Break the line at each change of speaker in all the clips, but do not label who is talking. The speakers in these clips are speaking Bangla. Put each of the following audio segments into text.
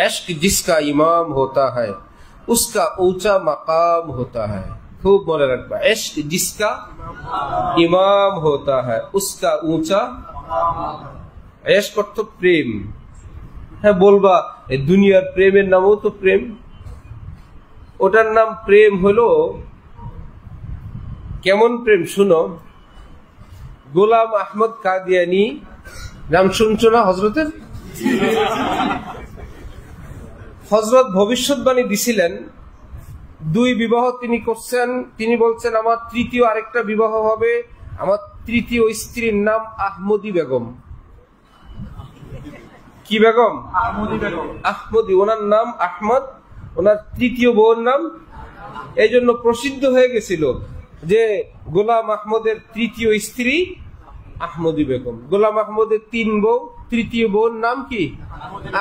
इश्क जिसका इमाम होता है उसका ऊंचा मकाम होता है। खूब মনে রাখবা, इश्क जिसका इमाम होता है उसका ऊंचा। इश्क অর্থ প্রেম। হ্যাঁ বলবা এই দুনিয়ার প্রেমের নামও তো প্রেম, ওটার নাম প্রেম হলো কেমন প্রেম শুনো। গোলাম আহমদ কাদিয়ানি নাম শুনছো না হযরতের? হযরত ভবিষ্যৎবাণী দিছিলেন, 2 বিবাহ তিনি করছেন। তিনি বলছেন আমার তৃতীয় আরেকটা বিবাহ হবে, আমার তৃতীয় স্ত্রীর নাম আহমদি বেগম। কি বেগম? আহমদি। ওনার নাম আহমদ, ওনার তৃতীয় বউর নাম। এই জন্য প্রসিদ্ধ হয়ে গেছিল যে গোলাম আহমদের তৃতীয় স্ত্রী আহমদি বেগম। গোলাম আহমদের 3 বউ, তৃতীয় বউর নাম কি?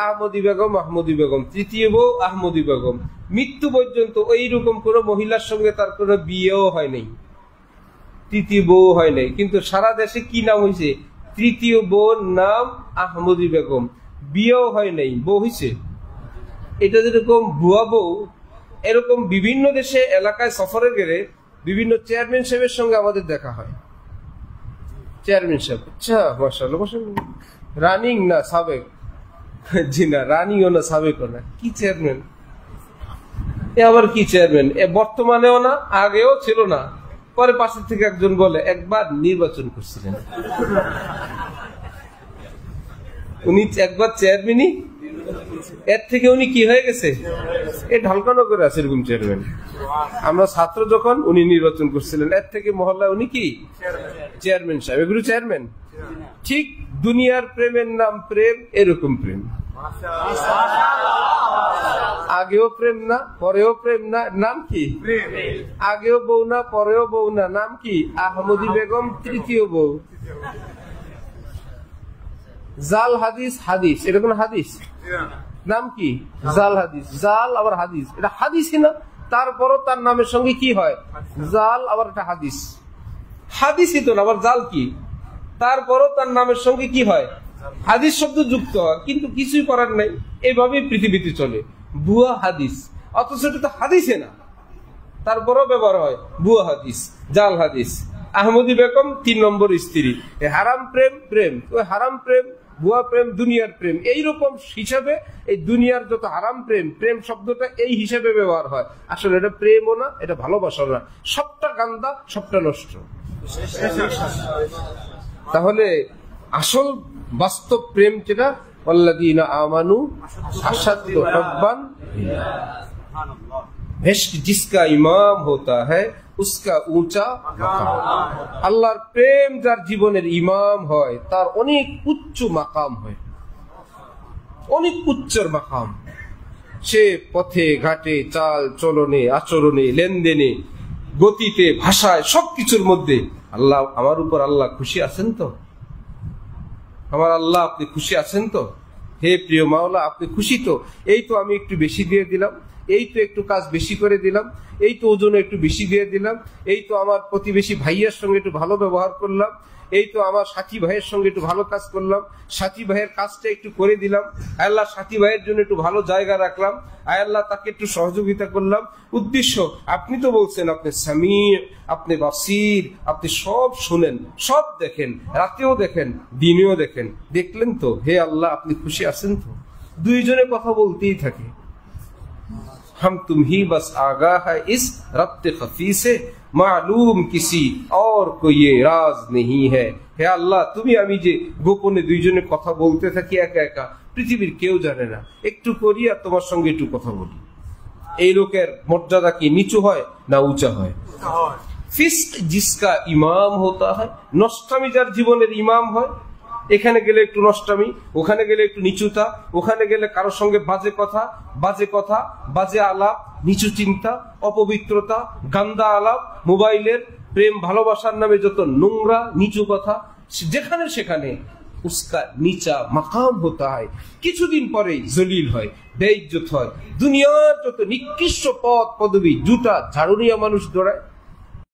আহমদি বেগম। আহমদি বেগম তৃতীয় বউ আহমদি বেগম। মৃত্যু পর্যন্ত ওইরকম কোন মহিলার সঙ্গে তার কোনো বিয়েও হয় নাই, তৃতীয় বউ হয় নাই। কিন্তু সারা দেশে কি নাম হয়েছে? তৃতীয় বউর নাম আহমদি বেগম, বিয়েও হয় নাই, বউ হয়েছে। এটা যেরকম ভুয়া বউ, এরকম বিভিন্ন দেশে এলাকায় সফরে গেলে বিভিন্ন চেয়ারম্যান সাহেবের সঙ্গে আমাদের দেখা হয়। চেয়ারম্যান সাহেব, আচ্ছা মাশাআল্লাহ, রানিং না সাবেক? জি না, রানিংও না সাবেকও না। কি চেয়ারম্যান? এ আবার কি চেয়ারম্যান? এ বর্তমানেও না, আগেও ছিল না। পরে পাশের থেকে একজন বলে একবার নির্বাচন করছিলেন উনি, একবার চেয়ারম্যানই, এর থেকে উনি কি হয়ে গেছে? এ ঢালকানো করে আছে এরকম চেয়ারম্যান। আমরা ছাত্র যখন উনি নির্বাচন করছিলেন, এর থেকে মহল্লায় উনি কি চেয়ারম্যান সাহেব। এগুলো চেয়ারম্যান। ঠিক দুনিয়ার প্রেমের নাম প্রেম, এরকম প্রেম। আগেও প্রেম না, পরেও প্রেম না, নাম কি? আগেও বউ না, পরেও বউ না, নাম কি? আহমদি বেগম তৃতীয় বউ। জাল হাদিস, হাদিস এটা কোন হাদিস? নাম কি? জাল হাদিস। জাল আবার হাদিস, এটা হাদিসই না, তারপরও তার নামের সঙ্গে কি হয়? জাল, আবার এটা হাদিস। হাদিসই তো না, আবার জাল কি? তারপরও তার নামের সঙ্গে কি হয়? হাদিস শব্দ যুক্ত হয়। কিন্তু কিছুই করার নাই, এইভাবেই পৃথিবীতে চলে। ভুয়া হাদিস, অথচ এটা তো হাদিসে না, তারপরও ব্যবহার হয় ভুয়া হাদিস, জাল হাদিস। আহমদি বেগম 3 নম্বর স্ত্রী। হারাম প্রেম, প্রেম ওই হারাম প্রেম, ভুয়া প্রেম, দুনিয়ার প্রেম, এইরকম হিসাবে এই দুনিয়ার যত হারাম প্রেম, প্রেম শব্দটা এই হিসাবে ব্যবহার হয়। আসলে এটা প্রেমও না, এটা ভালোবাসা না, সবটা গান্দা, সবটা নষ্ট। তাহলে আসল বাস্তব প্রেম যেটা, ওয়াল্লাযীনা আমানু আশাদ্দু হুব্বান লিল্লাহ। ইশক জিসকা ইমাম হোতা হ্যায় উসকা উঁচা মাকাম। আল্লাহর প্রেম যার জীবনের ইমাম হয় তার অনেক উচ্চ মাকাম হয়, অনেক উচ্চর মাকাম। সে পথে ঘাটে, চাল চলনে, আচরণে, লেনদেনে, গতিতে, ভাষায়, সবকিছুর মধ্যে আল্লাহ, আমার উপর আল্লাহ খুশি আছেন তো? আমার আল্লাহ আপনি খুশি আছেন তো? হে প্রিয় মাওলা আপনি খুশি তো? এই তো আমি একটু বেশি দিয়ে দিলাম, এই তো একটু কাজ বেশি করে দিলাম, এই তো ওজন একটু বেশি দিয়ে দিলাম, এই তো আমার প্রতিবেশী ভাইয়ের সঙ্গে একটু ভালো ব্যবহার করলাম, এই তো আমার সাথী ভাইয়ের সঙ্গে একটু ভালো কাজ করলাম, সাথী ভাইয়ের কাজটা একটু করে দিলাম, আল্লাহ সাথী ভাইয়ের জন্য একটু ভালো জায়গা রাখলাম, আল্লাহ তাকে একটু সহযোগিতা করলাম। উদ্দেশ্য, আপনি তো বলছেন আপনি সামির, আপনি বাসির, আপনি সব শুনেন, সব দেখেন, রাতেও দেখেন, দিনেও দেখেন। দেখলেন তো? হে আল্লাহ আপনি খুশি আছেন তো? দুইজনে কথা বলতেই থাকে। हम तुम ही बस आगाह है इस रब्ते खफी से, मालूम किसी और को ये राज नहीं है। হে আল্লাহ তুমি আমি যে গোপনে দুইজনে কথা বলতে থাকি একা একা, পৃথিবীর কেউ জানে না। একটু করি আর তোমার সঙ্গে একটু কথা বলি। এই লোকের মর্যাদা কি নিচু হয় না উঁচা হয়? ফিস্ক জিসকা ইমাম হতা হয়, নষ্টামি যার জীবনের ইমাম হয়। এখানে গেলে একটু নষ্টামি, ওখানে গেলে একটু নিচুতা, ওখানে গেলে কারোর সঙ্গে বাজে কথা, বাজে আলাপ, নিচু চিন্তা, অপবিত্রতা, গান্দা আলাপ, মোবাইলের প্রেম ভালোবাসার নামে যত নোংরা নিচু কথা, যেখানে সেখানে উসকা নিচা মাকাম হতা হয়। কিছুদিন পরেই জলিল হয়, বেইজ্জত হয়। দুনিয়ার যত নিকৃষ্ট পদ পদবী, জুতা ঝাড়ু নিয়ে মানুষ দৌড়ায়,